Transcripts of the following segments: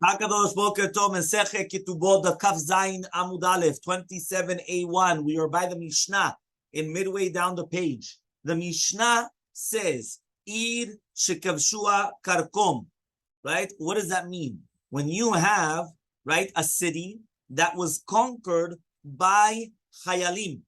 Hakadosh Boker Tov Masechet Ketubot the Kaf Zayin Amud Aleph 27a1. We are by the Mishnah in midway down the page. The Mishnah says Ir Shekavshua Karkom. Right? What does that mean? When you have a city that was conquered by Chayalim.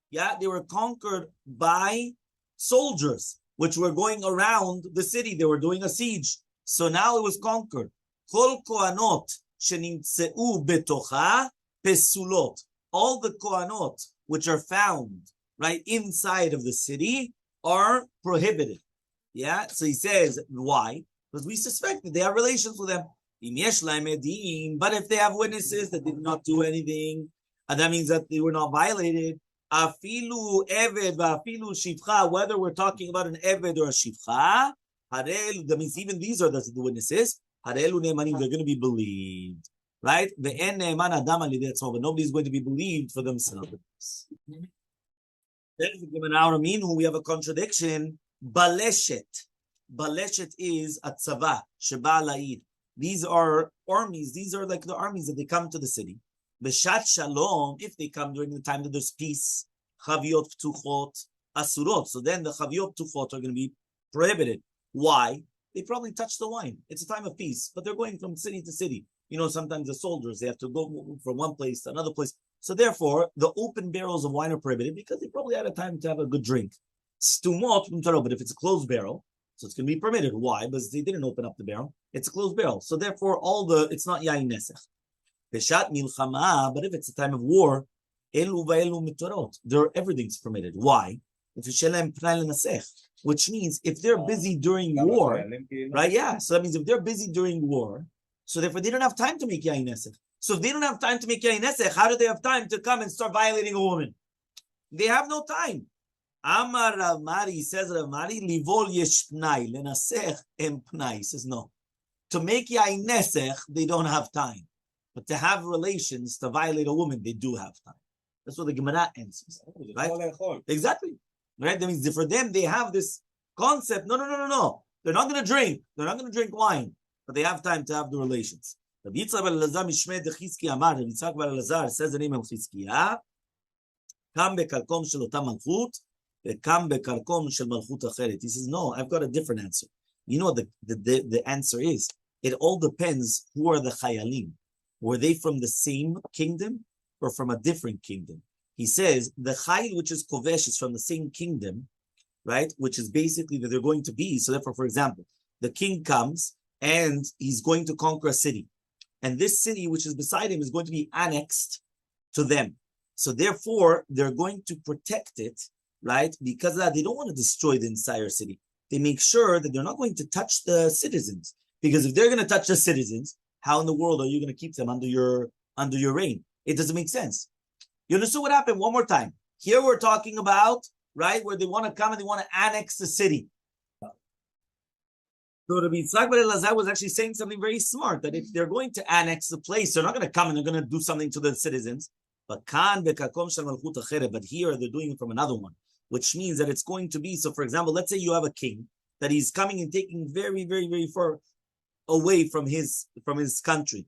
Yeah, they were conquered by soldiers, which were going around the city. They were doing a siege. So now it was conquered. Kol kohanot shenimtzeu betocha pesulot. All the kohanot which are found inside of the city are prohibited. Yeah, so he says why? Because we suspect that they have relations with them. But if they have witnesses that did not do anything, and that means that they were not violated. Afilu eved v'afilu shivcha. Whether we're talking about an eved or a shivcha, that means even these are the witnesses. They're going to be believed, right? But nobody's going to be believed for themselves. We have a contradiction. Baleshet is a tzava sheba la'id. These are armies. These are like the armies that they come to the city. Beshat shalom, if they come during the time that there's peace, chaviot ptuchot asurot. So then the chaviot ptuchot are going to be prohibited. Why? They probably touch the wine. It's a time of peace, but they're going from city to city. You know, sometimes the soldiers, they have to go from one place to another place. So therefore, the open barrels of wine are prohibited because they probably had a time to have a good drink. Stumot, but if it's a closed barrel, so it's going to be permitted. Why? Because they didn't open up the barrel. It's a closed barrel. So therefore, it's not yain nesech. Peshat milchama, but if it's a time of war, elu va'elu mitorot, everything's permitted. Why? Which means if they're busy during war, right? Yeah. So that means if they're busy during war, so therefore they don't have time to make yain nesech. So if they don't have time to make yain nesech, how do they have time to come and start violating a woman? They have no time. Amar Rav Mari, says Rav Mari, livol yesh pnai, lenasech em pnai. He says no. To make yain nesech, they don't have time. But to have relations, to violate a woman, they do have time. That's what the Gemara answers. Right? Exactly. Right? That means for them, they have this concept. No. They're not going to drink. They're not going to drink wine. But they have time to have the relations. Rabbi Yitzchak bar Elazar Mishmei de Chizkiya Amar. Rabbi Yitzchak bar Elazar says the name of Chizkiya. Kam bekarkom shel ota malchut, kam bekarkom shel malchut acheret. He says, no, I've got a different answer. You know what the answer is? It all depends who are the chayalim. Were they from the same kingdom or from a different kingdom? He says the chayil, which is kovesh, is from the same kingdom, right? Which is basically that they're going to be. So therefore, for example, the king comes and he's going to conquer a city. And this city, which is beside him, is going to be annexed to them. So therefore, they're going to protect it, right? Because of that, they don't want to destroy the entire city. They make sure that they're not going to touch the citizens. Because if they're going to touch the citizens, how in the world are you going to keep them under your reign? It doesn't make sense. You understood what happened? One more time. Here we're talking about, right, where they want to come and they want to annex the city. So Rabbi Yitzchak bar Elazar was actually saying something very smart, that if they're going to annex the place, they're not going to come and they're going to do something to the citizens. But here they're doing it from another one, which means that it's going to be, so for example, let's say you have a king that he's coming and taking very, very, very far away from his country.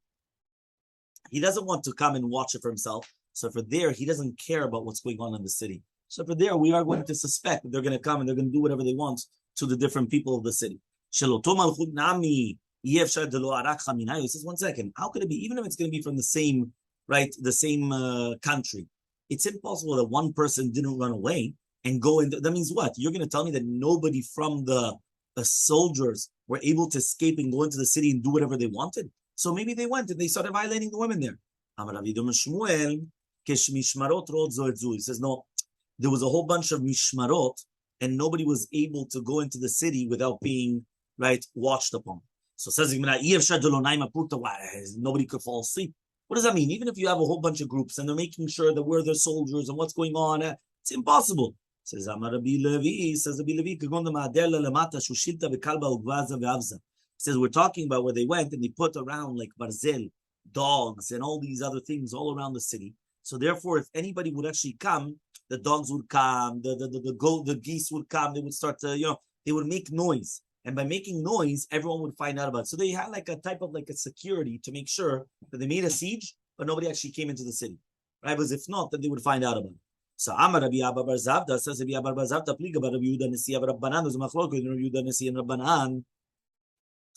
He doesn't want to come and watch it for himself. So for there, he doesn't care about what's going on in the city. So for there, we are going to suspect that they're going to come and they're going to do whatever they want to the different people of the city. He says, 1 second, how could it be, even if it's going to be from the same country, it's impossible that one person didn't run away and go in. That means what? You're going to tell me that nobody from the soldiers were able to escape and go into the city and do whatever they wanted? So maybe they went and they started violating the women there. He says, no, there was a whole bunch of mishmarot and nobody was able to go into the city without being watched upon. So says nobody could fall asleep. What does that mean? Even if you have a whole bunch of groups and they're making sure that we're their soldiers and what's going on, it's impossible. Says Rabbi Levi, says we're talking about where they went and they put around like barzel, dogs, and all these other things all around the city. So therefore, if anybody would actually come, the dogs would come, the geese would come, they would start to, they would make noise. And by making noise, everyone would find out about it. So they had like a type of like a security to make sure that they made a siege, but nobody actually came into the city. Right? Because if not, then they would find out about it. So Amar Rabbi Abba Bar Zavda says Rabbi Abba Bar Zavda pliga bar Rabbi Yehuda Nasi Bar Rabbanan. There's a machlok with Rabbi Yehuda Nasi and Rabbanan.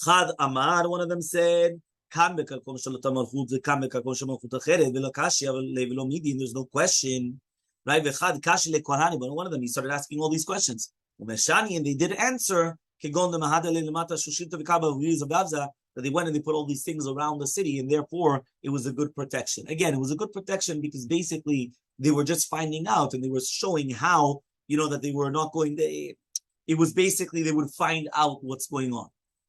Chad Amar, one of them said, "Kam bekalkom shalotam malchut, kam bekalkom shemalchut acheret, velo kashi velo midi." There's no question, right? Vechad kashi lekohani. But one of them, he started asking all these questions. Umeshani, and they did answer. Kegon the mahadale lemata shushita v'kaba v'yizabavza. That they went and they put all these things around the city, and therefore it was a good protection. Again, it was a good protection because basically they were just finding out and they were showing how, that they were not going. It was basically they would find out what's going on.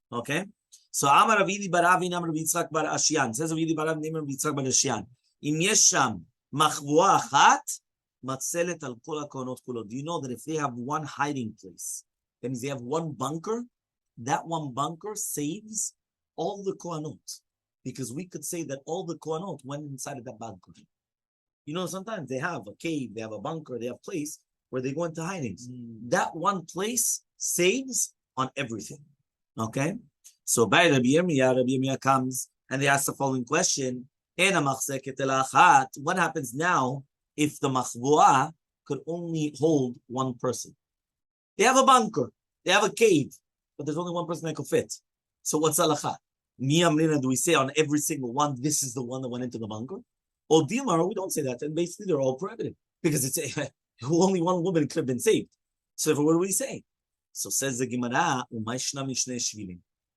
Okay, so Amar Avidi Baravi Nam Rabbi Yitzchak Bar Ashian says Avidi Baravi Nam Rabbi Yitzchak Bar Ashian. Im yesham machvua achat matzelet al kol hakonot kulo. Do you know that if they have one hiding place, that means they have one bunker, that one bunker saves all the kohanot, because we could say that all the kohanot went inside of that bunker. Sometimes they have a cave, they have a bunker, they have a place where they go into hidings. That one place saves on everything. Okay, so by Rabbi Yirmiyah comes and they ask the following question: what happens now if the machvua could only hold one person? They have a bunker, they have a cave, but there's only one person that could fit. So what's halakha? Do we say on every single one, this is the one that went into the bunker? Or Dilmar, we don't say that, and basically they're all prohibited because it's only one woman could have been saved. So what do we say? So says the Gemara,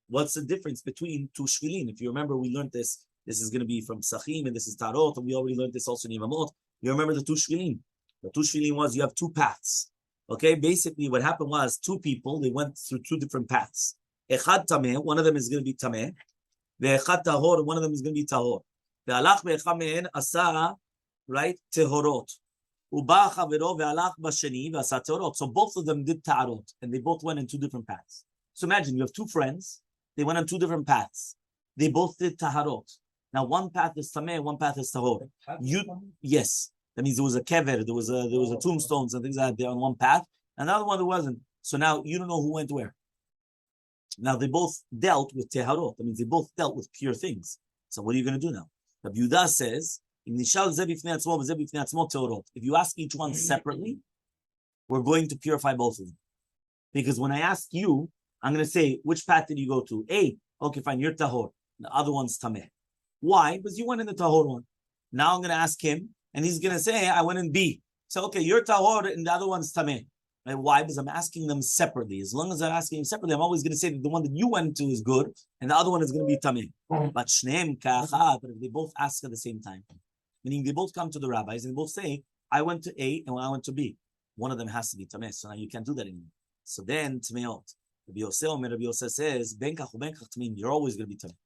what's the difference between two shvilin? If you remember, we learned this. This is going to be from Sachim, and this is Tarot, and we already learned this also in Yevamot. You remember the two shvilin? The two shvilin was you have two paths. Okay, basically what happened was two people, they went through two different paths. Echad tameh, one of them is going to be tameh. Ve'echad tahor, one of them is going to be tahor. Ve'alach ve'echad mehen asa, right, tehorot. So both of them did ta'arot, and they both went in two different paths. So imagine you have two friends, they went on two different paths. They both did taharot. Now one path is tameh, one path is tahor. Yes, that means there was a kever, there was a tombstones and things like that there on one path, and the other one there wasn't. So now you don't know who went where. Now they both dealt with taharot. That means they both dealt with pure things. So what are you going to do now? Rabbi Yehuda says, if you ask each one separately, we're going to purify both of them. Because when I ask you, I'm going to say, which path did you go to? A, okay, fine, you're tahor. The other one's tameh. Why? Because you went in the tahor one. Now I'm going to ask him, and he's going to say, I went in B. So, okay, you're tahor, and the other one's tameh. Right? Why? Because I'm asking them separately. As long as I'm asking them separately, I'm always going to say that the one that you went to is good, and the other one is going to be tameh. But shneim ka'achad, but if they both ask at the same time, meaning they both come to the rabbis and they both say, I went to A and I went to B. One of them has to be tameh. So now you can't do that anymore. So then tameot. Rabbi Yosef says, benkach ubenkach tamim. You're always going to be tameh.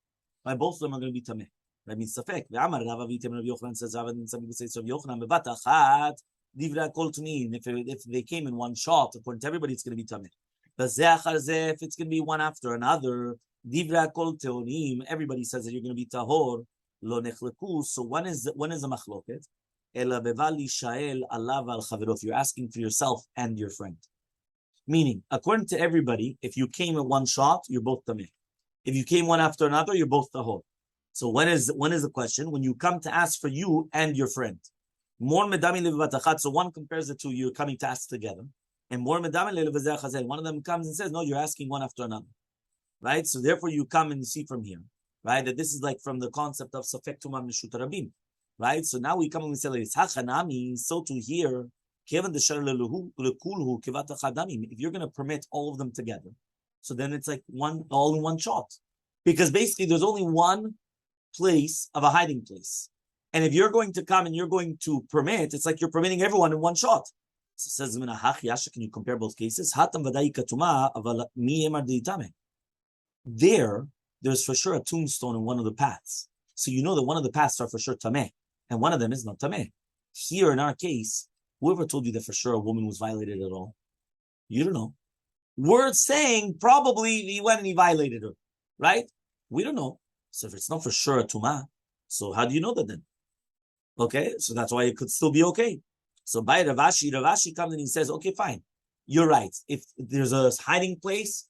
Right? Both of them are going to be tameh. That means safek. Ve'amar Rav Avitem Rabbi Yochanan says, and some people say, so Rabbi Yochanan bevat achat divrei kol tamim. If they came in one shot, according to everybody, it's going to be tameh. But if it's going to be one after another, divrei kol teonim. Everybody says that you're going to be tahor. Lo nechleku. So when is the machloket? Ela bevali shael alav al chaverot. You're asking for yourself and your friend. Meaning, according to everybody, if you came in one shot, you're both tameh. If you came one after another, you're both tahor. So when is the question? When you come to ask for you and your friend. More medami levatachat. So one compares the two. You're coming to ask together, and more medami levatachat. One of them comes and says, "No, you're asking one after another." Right. So therefore, you come and you see from here. Right, that this is like from the concept of safek tumah mishut rabim, right? So now we come and we say like this, hachanami, so to here, if you're going to permit all of them together, so then it's like all in one shot, because basically there's only one place of a hiding place, and if you're going to come and you're going to permit, it's like you're permitting everyone in one shot. So it says, can you compare both cases? There's for sure a tombstone in one of the paths. So you know that one of the paths are for sure tameh, and one of them is not tameh. Here in our case, whoever told you that for sure a woman was violated at all? You don't know. We're saying probably he went and he violated her, right? We don't know. So if it's not for sure a tumah, so how do you know that then? Okay, so that's why it could still be okay. So by Ravashi comes and he says, okay, fine. You're right. If there's a hiding place,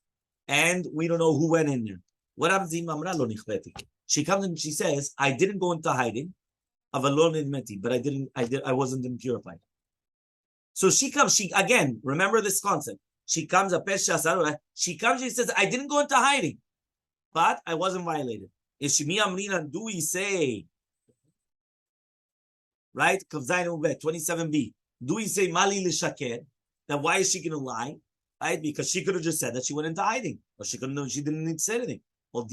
and we don't know who went in there. What happens? She comes and she says, I didn't go into hiding, but I wasn't impurified. So she comes, again, remember this concept. She comes, she comes, she says, I didn't go into hiding, but I wasn't violated. Do we say, right? 27b. Do we say Mali Lishaker? Then why is she going to lie? Right? Because she could have just said that she went into hiding, or she didn't need to say anything. Well, or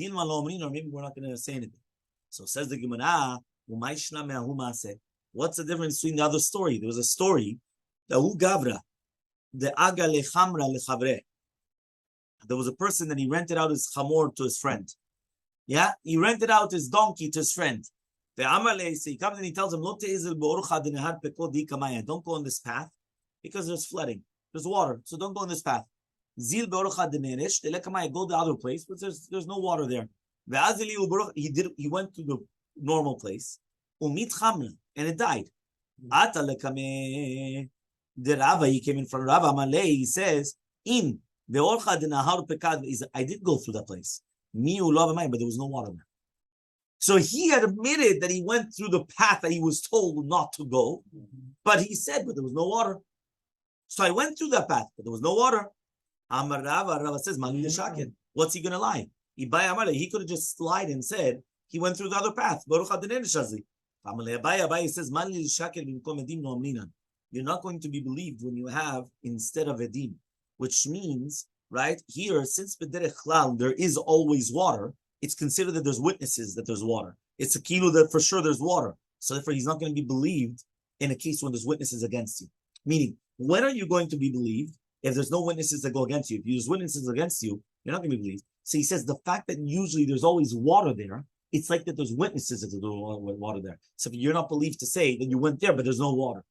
maybe we're not going to say anything. So says the Gemara, what's the difference between the other story? There was a story, the Hu Gavra, the Aga Lechamra Lechavre. There was a person that he rented out his chamor to his friend. Yeah, he rented out his donkey to his friend. The Elmaleh, so he comes and he tells him, don't go on this path because there's flooding. There's water, so don't go on this path. Zil go the other place, but there's no water there. He went to the normal place. And it died. The Rabbi, he came in front of Rabbi Elmaleh, he says, I did go through that place. But there was no water there. So he had admitted that he went through the path that he was told not to go, but he said, but there was no water. So I went through that path, but there was no water. Amar Rava says, what's he going to lie? He could have just lied and said, he went through the other path. Abaye says, you're not going to be believed when you have instead of edim, which means, right, here, since b'derech klal, there is always water, it's considered that there's witnesses that there's water. It's a kilo that for sure there's water. So therefore, he's not going to be believed in a case when there's witnesses against you. Meaning, when are you going to be believed if there's no witnesses that go against you? If there's witnesses against you, you're not going to be believed. So he says the fact that usually there's always water there, it's like that there's witnesses that there's water there. So if you're not believed to say that you went there, but there's no water,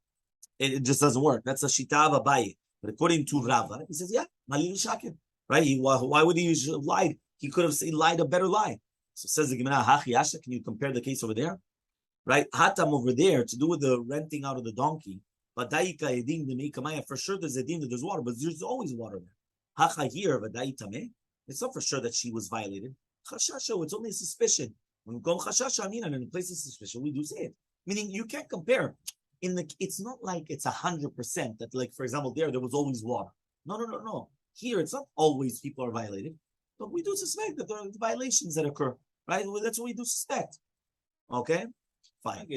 it just doesn't work. That's a shita of Abaye. But according to Rava, he says, yeah, malil shakin. Right? Why would he have lied? He could have lied a better lie. So says the Gemara, Hachi Asha, can you compare the case over there? Right? Hatam over there, to do with the renting out of the donkey. But for sure there's edim that there's water, but there's always water there. Hacha here, it's not for sure that she was violated. Chashasha, it's only a suspicion. When we go chashasha, and in the place of suspicion, we do say it. Meaning you can't compare. It's not like it's 100% that, like, for example, there was always water. No. Here, it's not always people are violated, but we do suspect that there are violations that occur, right? Well, that's what we do suspect. Okay? Fine.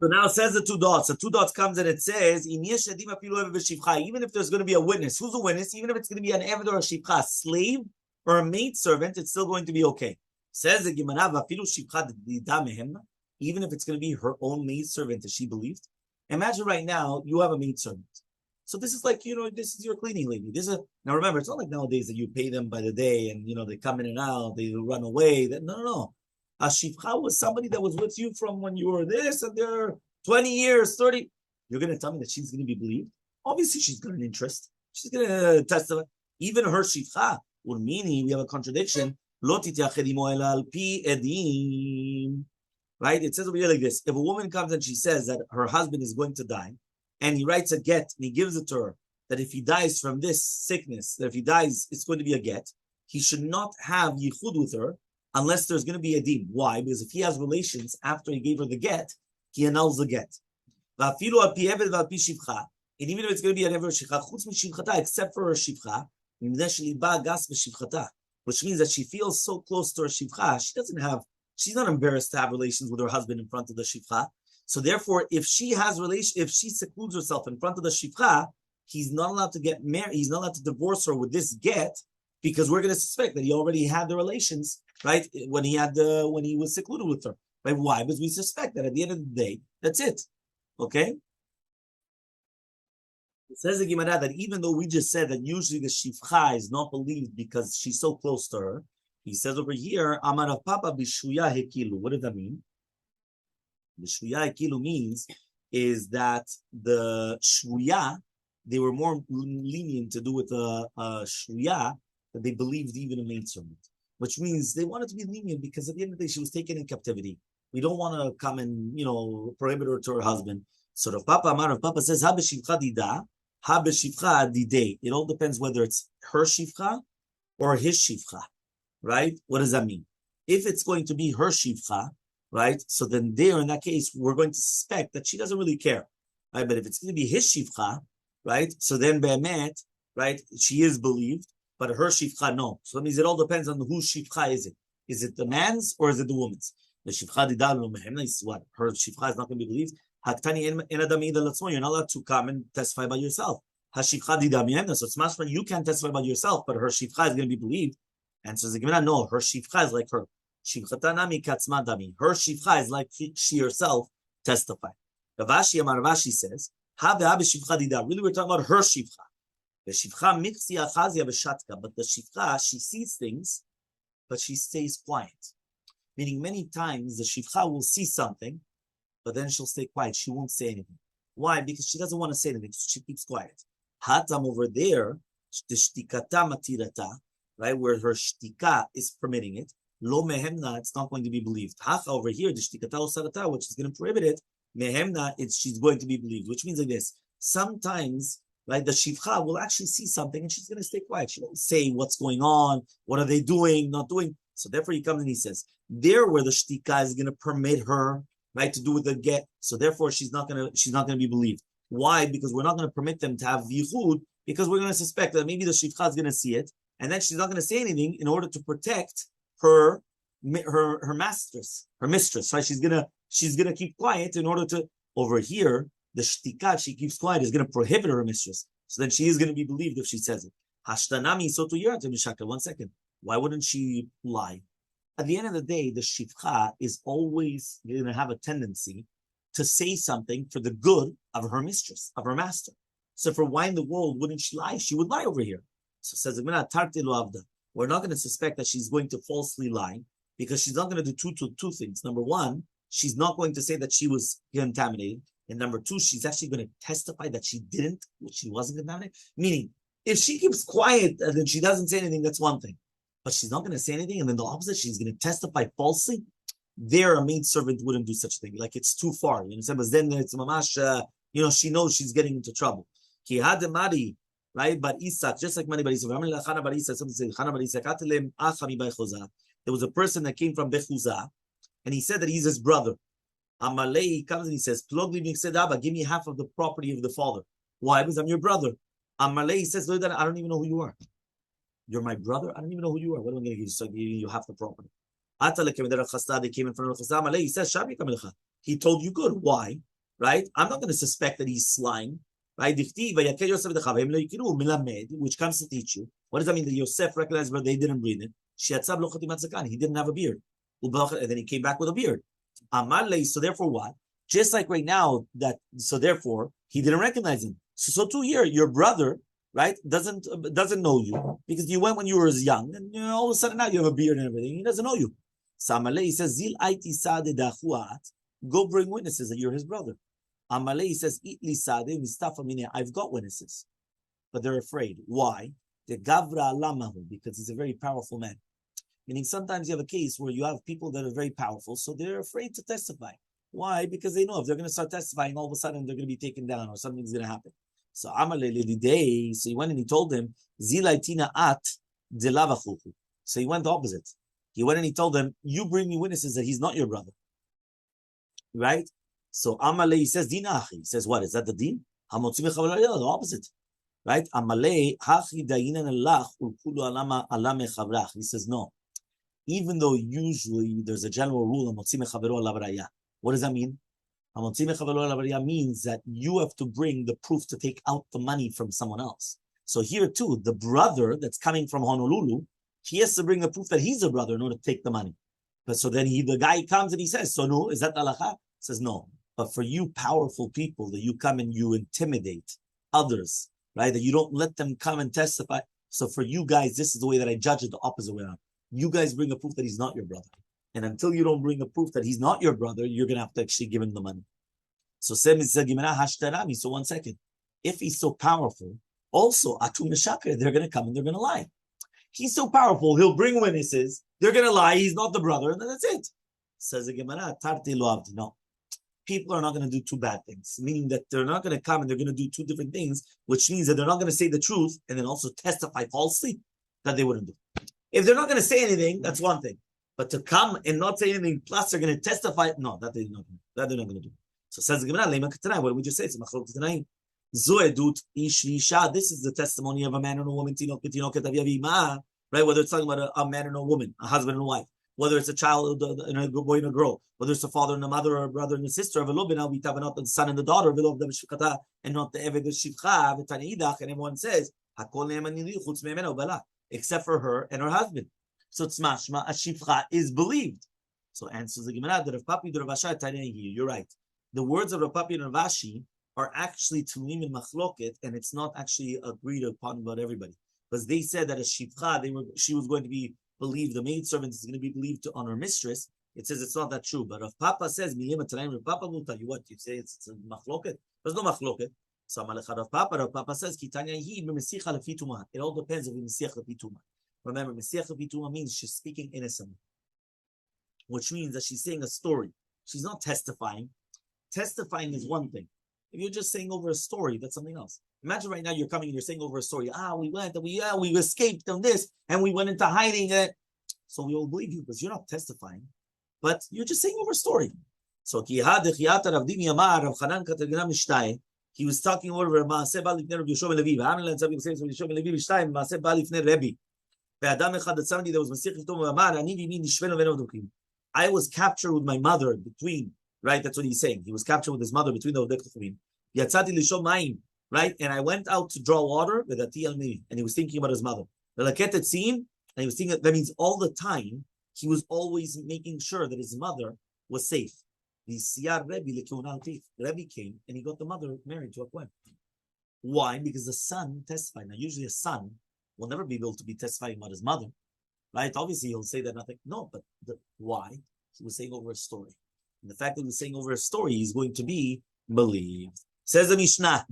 So now it says the two dots. The two dots comes and it says, even if there's going to be a witness, who's a witness? Even if it's going to be an eved or a shivcha, a slave or a maid servant, it's still going to be okay. Says the Gemara, even if it's going to be her own maid servant that she believed. Imagine right now, you have a maid servant. So this is like, this is your cleaning lady. Now remember, it's not like nowadays that you pay them by the day and, they come in and out, they run away. No. A shivcha was somebody that was with you from when you were this and they're 20 years, 30. You're going to tell me that she's going to be believed? Obviously, she's got an interest. She's going to testify. Even her shivcha, meaning we have a contradiction. Right? It says over here like this. If a woman comes and she says that her husband is going to die, and he writes a get, and he gives it to her, that if he dies from this sickness, that if he dies, it's going to be a get, he should not have yichud with her unless there's going to be a din. Why? Because if he has relations after he gave her the get, he annuls the get. And even if it's going to be an ever shivcha, except for her shivcha, which means that she feels so close to her shivcha, she's not embarrassed to have relations with her husband in front of the shivcha. So therefore, if she secludes herself in front of the shivcha, he's not allowed to get married. He's not allowed to divorce her with this get, because we're going to suspect that he already had the relations, right? When he was secluded with her, right? Why? Because we suspect that at the end of the day, that's it. Okay. It says the Gemara that even though we just said that usually the shivcha is not believed because she's so close to her, he says over here, Amar Rav Papa bishuya hekilu. What does that mean? Bishuya hekilu means is that the shvuya, they were more lenient to do with a shvuya that they believed even a maidservant, which means they wanted to be lenient because at the end of the day she was taken in captivity. We don't want to come and prohibit her to her husband. So Rav Papa says, Ha b'shivcha didei. It all depends whether it's her shivcha or his shivcha, right? What does that mean? If it's going to be her shivcha, right? So then there, in that case, we're going to suspect that she doesn't really care, right? But if it's going to be his shivcha, right? So then be'emet, right? She is believed, but her shivcha, no. So that means it all depends on whose shivcha is it. Is it the man's or is it the woman's? The shivcha didal is what? Her shivcha is not going to be believed. You're not allowed to come and testify about yourself. So it's much when you can't testify about yourself, but her shivcha is going to be believed. And so the Gemara, no, her shivcha is like her. Her shivcha is like she herself testified. Ravashi says, really we're talking about her shivcha. But the shivcha, she sees things, but she stays quiet. Meaning many times the shivcha will see something, but then she'll stay quiet. She won't say anything. Why? Because she doesn't want to say anything, so she keeps quiet. Hatam over there, the shtikata matirata, right, where her shtika is permitting it. Lo mehemna, it's not going to be believed. Hacha over here, the shtikata osarata, which is going to prohibit it. Mehemna, she's going to be believed, which means like this. Sometimes, right, the shivcha will actually see something and she's going to stay quiet. She won't say what's going on, what are they doing, not doing. So therefore he comes and he says, there where the shtika is going to permit her, right, to do with the get. So therefore she's not going to be believed. Why? Because we're not going to permit them to have yichud, because we're going to suspect that maybe the shivcha is going to see it, and then she's not going to say anything in order to protect her mistress, right? She's gonna keep quiet in order to. Over here, the shtika, she keeps quiet, is going to prohibit her mistress. So then she is going to be believed if she says it. Hashtanami sotu yiratim shakra. 1 second. Why wouldn't she lie? At the end of the day, the shivcha is always going to have a tendency to say something for the good of her mistress, of her master. So for why in the world wouldn't she lie? She would lie over here. So says we're not going to suspect that she's going to falsely lie, because she's not going to do two things. Number one, she's not going to say that she was contaminated. And number two, she's actually going to testify that she wasn't contaminated. Meaning, if she keeps quiet and then she doesn't say anything, that's one thing. But she's not going to say anything, and then the opposite, she's going to testify falsely. There, a maidservant wouldn't do such a thing. Like, it's too far. You know, but then it's mamash, she knows she's getting into trouble. Ki right? But Isak, just like many Barisah, there was a person that came from Bechuza, and he said that he's his brother. Elmaleh comes and he says, give me half of the property of the father. Why? Because I'm your brother. Elmaleh says, I don't even know who you are. You're my brother? I don't even know who you are. What am I going to give you? So giving you half the property. They came in front of Elmaleh. He says, he told you good. Why? Right? I'm not going to suspect that he's lying. Right? Which comes to teach you. What does that mean? That Yosef recognized, but they didn't bring it. He didn't have a beard. And then he came back with a beard. So therefore what? Just like right now, so therefore he didn't recognize him. So too here, your brother, right, doesn't know you, because you went when you were as young, and all of a sudden now you have a beard and everything. He doesn't know you. So Elmaleh says, go bring witnesses that you're his brother. Elmaleh says, I've got witnesses, but they're afraid. Why? Because he's a very powerful man. Meaning sometimes you have a case where you have people that are very powerful, so they're afraid to testify. Why? Because they know if they're going to start testifying, all of a sudden they're going to be taken down or something's going to happen. So Elmaleh, so he went and he told him, so he went the opposite. He went and he told them, you bring me witnesses that he's not your brother. Right? So Elmaleh says, Dina. He says, what? Is that the din? The opposite. Right? Elmaleh, he says, no. Even though usually there's a general rule, what does that mean? Means that you have to bring the proof to take out the money from someone else. So here too, the brother that's coming from Honolulu, he has to bring the proof that he's a brother in order to take the money. But so then the guy comes and he says, so no, is that halakha? Says no. But for you powerful people, that you come and you intimidate others, right? That you don't let them come and testify. So for you guys, this is the way that I judge it the opposite way around. You guys bring a proof that he's not your brother. And until you don't bring a proof that he's not your brother, you're going to have to actually give him the money. So so 1 second. If he's so powerful, also, atum meshakar, they're going to come and they're going to lie. He's so powerful, he'll bring witnesses, they're going to lie, he's not the brother, and then that's it. Says the Gemara, tarti lo avdi. No. people are not going to do two bad things, meaning that they're not going to come and they're going to do two different things, which means that they're not going to say the truth and then also testify falsely, that they wouldn't do. If they're not going to say anything, that's one thing. But to come and not say anything, plus they're going to testify, no, that they're not going to do. So says the Gemara, what did we just say? It's machlok t'tanaim. This is the testimony of a man and a woman, right? Whether it's talking about a man and a woman, a husband and a wife, whether it's a child and a boy and a girl, whether it's a father and a mother or a brother and a sister, of a not the son and the daughter, and not the eved shivcha, and everyone says, except for her and her husband. So it's mashma, a shivcha is believed. So answers the Gemara, that Rav Papi Rav Ashi Tanya here. You're right. The words of Rav Papi and Rav Ashi are actually tulim and machloket, and it's not actually agreed upon by everybody. Because they said that a shivcha, she was going to be believed, the maidservant is going to be believed on her mistress. It says it's not that true. But Rav Papa says, Rav Papa will tell you what, you say it's a machloket? There's no machloket. So Rav Papa says, it all depends on Mesiach Lepituma. Remember, Mesiach Lepituma means she's speaking innocently, which means that she's saying a story. She's not testifying. Testifying is one thing. If you're just saying over a story, that's something else. Imagine right now you're coming and you're saying over a story. We escaped from this and we went into hiding it. So we all believe you because you're not testifying, but you're just saying over a story. So he was talking over Masechet I was captured with my mother between, right? That's what he's saying. He was captured with his mother between the Odekachuvim. Right? And I went out to draw water with and he was thinking about his mother. And he was thinking, that means all the time, he was always making sure that his mother was safe. The Rabbi came and he got the mother married to a Kohen. Why? Because the son testified. Now, usually a son will never be able to be testifying about his mother. Right? Obviously, he'll say that nothing. No, but why? He was saying over a story. And the fact that he was saying over a story, he's going to be believed. Says the Mishnah.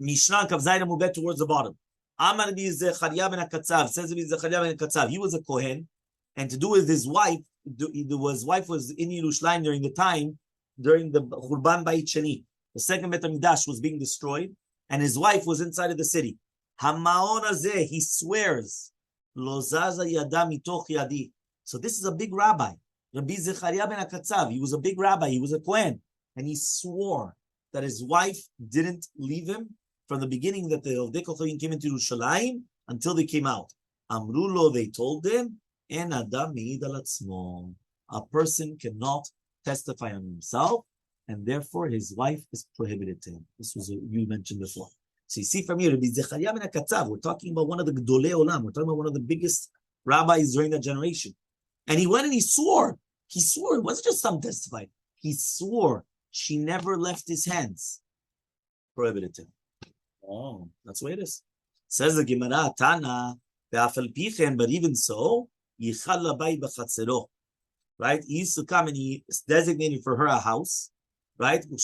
Mishnah Kavzayim Mubet towards the bottom. Amar bi Zechariah ben Akatzav. Says bi Zechariah ben Akatzav. He was a Kohen, and to do with his wife, his wife was in Yerushalayim during the Churban Bayit Sheni. The second Bet HaMikdash was being destroyed, and his wife was inside of the city. Hamaon hazeh, he swears, Lo zaza yada mitoch yadi. So this is a big rabbi, Rabbi Zechariah ben Akatzav. He was a big rabbi. He was a Kohen, and he swore that his wife didn't leave him from the beginning that the Ovdei Kochanim came into Yerushalayim until they came out. Amrulo, they told them, En adam me'id al atzmo. A person cannot testify on himself, and therefore his wife is prohibited to him. This was you mentioned before. So you see from here, Rabbi Zechariah ben Akatzav, we're talking about one of the Gdolei Olam. We're talking about one of the biggest rabbis during that generation. And he went and he swore. He swore. It wasn't just some testified. He swore she never left his hands. Prohibited to him. Oh, that's the way it is. Says the Gemara, Tana, but even so, right? He used to come and he designated for her a house, right? But when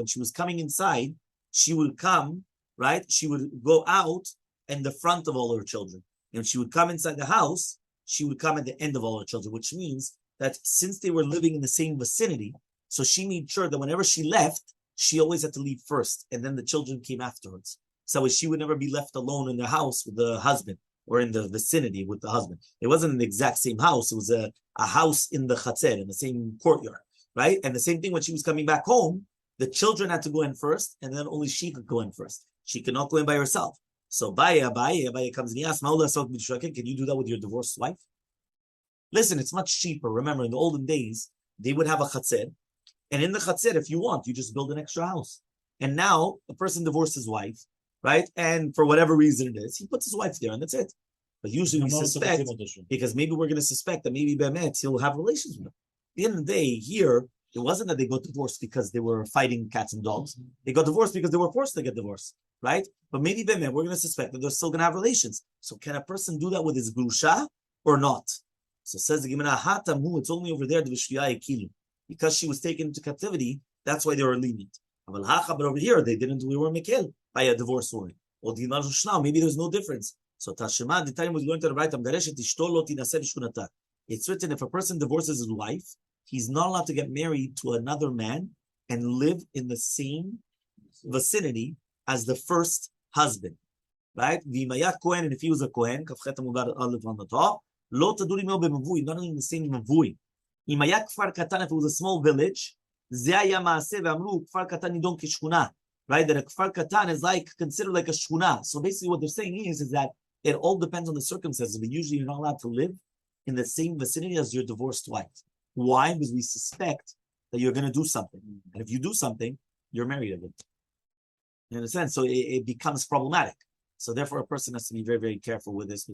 she was coming inside, she would come, right? She would go out in the front of all her children. And she would come inside the house, she would come at the end of all her children, which means that since they were living in the same vicinity, so she made sure that whenever she left, she always had to leave first, and then the children came afterwards. So she would never be left alone in the house with the husband or in the vicinity with the husband. It wasn't an exact same house. It was a house in the chatzer, in the same courtyard, right? And the same thing when she was coming back home, the children had to go in first, and then only she could go in first. She could not go in by herself. So Abaya comes and he asks, can you do that with your divorced wife? Listen, it's much cheaper. Remember, in the olden days, they would have a chatzer, and in the chatzer, if you want, you just build an extra house. And now, a person divorced his wife, right? And for whatever reason it is, he puts his wife there, and that's it. But usually we suspect, because maybe we're going to suspect that maybe Be'emet, he'll have relations with her. At the end of the day, here, it wasn't that they got divorced because they were fighting cats and dogs. They got divorced because they were forced to get divorced, right? But maybe Be'emet, we're going to suspect that they're still going to have relations. So can a person do that with his grusha or not? So says the Gemara, Hatamu, it's only over there, because she was taken into captivity, that's why they were lenient. But over here, they didn't, we were mekel by a divorce woman. Or maybe there's no difference. So Tashema, the time was going to the right, It's written, if a person divorces his wife, he's not allowed to get married to another man and live in the same vicinity as the first husband. Right? V'imaya Kohen, and if he was a Kohen, Kafchet Amudar Aleph on the top, Lo Taduri Meo B'Mavui, not only in the same Mavui. Imaya Kfar Katan, if it was a small village, Ze Haya Maaseh V'Amru, Kfar Katan Nidon Kishchuna. Right? That a Kfar Katan is like, considered like a Shchuna. So basically what they're saying is that it all depends on the circumstances, but usually you're not allowed to live in the same vicinity as your divorced wife. Why? Because we suspect that you're going to do something. And if you do something, you're married again. You understand? So it becomes problematic. So therefore, a person has to be very, very careful with this.